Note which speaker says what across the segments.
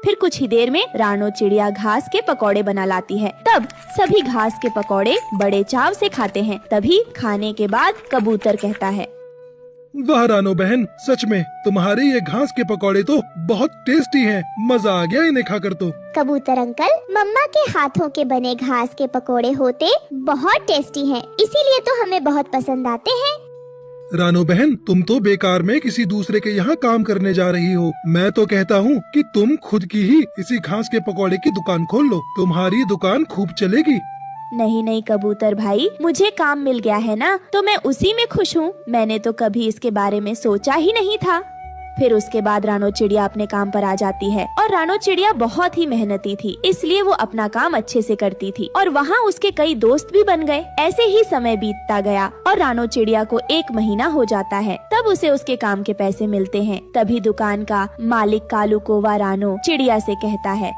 Speaker 1: फिर कुछ ही देर में रानो चिड़िया घास के पकौड़े बना लाती है। तब सभी घास के पकौड़े बड़े चाव से खाते हैं। तभी खाने के बाद कबूतर कहता है,
Speaker 2: वाह रानो बहन, सच में तुम्हारे ये घास के पकौड़े तो बहुत टेस्टी हैं। मजा आ गया इन्हें खाकर तो।
Speaker 3: कबूतर अंकल, मम्मा के हाथों के बने घास के पकोड़े होते बहुत टेस्टी हैं, इसीलिए तो हमें बहुत पसंद आते हैं।
Speaker 2: रानो बहन, तुम तो बेकार में किसी दूसरे के यहाँ काम करने जा रही हो। मैं तो कहता हूँ कि तुम खुद की ही इसी घास के पकौड़े की दुकान खोल लो, तुम्हारी दुकान खूब चलेगी।
Speaker 1: नहीं नहीं कबूतर भाई, मुझे काम मिल गया है ना, तो मैं उसी में खुश हूँ। मैंने तो कभी इसके बारे में सोचा ही नहीं था। फिर उसके बाद रानो चिड़िया अपने काम पर आ जाती है और रानो चिड़िया बहुत ही मेहनती थी, इसलिए वो अपना काम अच्छे से करती थी और वहाँ उसके कई दोस्त भी बन गए। ऐसे ही समय बीतता गया और रानो चिड़िया को 1 महीना हो जाता है। तब उसे उसके काम के पैसे मिलते हैं। तभी दुकान का मालिक कालू कौवा रानो चिड़िया से कहता है,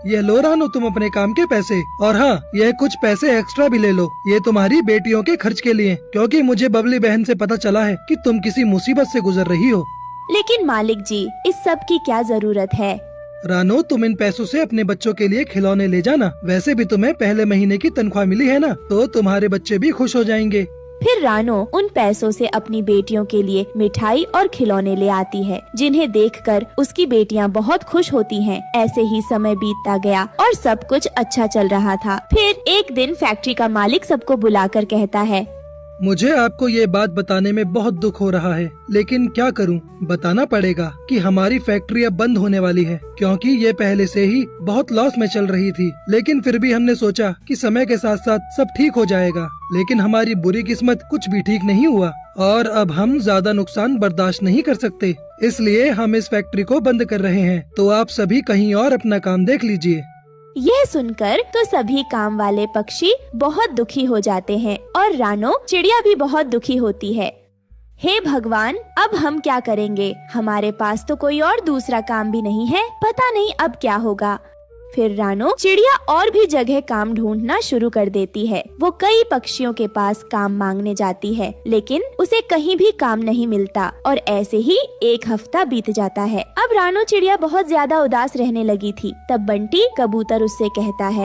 Speaker 4: ये लो रानो तुम अपने काम के पैसे, और हाँ, यह कुछ पैसे एक्स्ट्रा भी ले लो। ये तुम्हारी बेटियों के खर्च के लिए, क्योंकि मुझे बबली बहन से पता चला है कि तुम किसी मुसीबत से गुजर रही हो।
Speaker 1: लेकिन मालिक जी, इस सब की क्या जरूरत है?
Speaker 4: रानो, तुम इन पैसों से अपने बच्चों के लिए खिलौने ले जाना। वैसे भी तुम्हें पहले महीने की तनख्वाह मिली है ना, तो तुम्हारे बच्चे भी खुश हो जाएंगे।
Speaker 1: फिर रानो उन पैसों से अपनी बेटियों के लिए मिठाई और खिलौने ले आती है, जिन्हें देखकर उसकी बेटियां बहुत खुश होती हैं। ऐसे ही समय बीतता गया और सब कुछ अच्छा चल रहा था। फिर एक दिन फैक्ट्री का मालिक सबको बुलाकर कहता है,
Speaker 4: मुझे आपको ये बात बताने में बहुत दुख हो रहा है, लेकिन क्या करूं, बताना पड़ेगा कि हमारी फैक्ट्री अब बंद होने वाली है, क्योंकि ये पहले से ही बहुत लॉस में चल रही थी। लेकिन फिर भी हमने सोचा कि समय के साथ साथ सब ठीक हो जाएगा। लेकिन हमारी बुरी किस्मत कुछ भी ठीक नहीं हुआ और अब हम ज्यादा नुकसान बर्दाश्त नहीं कर सकते, इसलिए हम इस फैक्ट्री को बंद कर रहे हैं। तो आप सभी कहीं और अपना काम देख लीजिए।
Speaker 1: यह सुनकर तो सभी काम वाले पक्षी बहुत दुखी हो जाते हैं और रानो चिड़िया भी बहुत दुखी होती है। हे भगवान, अब हम क्या करेंगे? हमारे पास तो कोई और दूसरा काम भी नहीं है, पता नहीं अब क्या होगा। फिर रानो चिड़िया और भी जगह काम ढूंढना शुरू कर देती है। वो कई पक्षियों के पास काम मांगने जाती है, लेकिन उसे कहीं भी काम नहीं मिलता और ऐसे ही 1 हफ्ता बीत जाता है। अब रानो चिड़िया बहुत ज्यादा उदास रहने लगी थी। तब बंटी कबूतर उससे कहता है,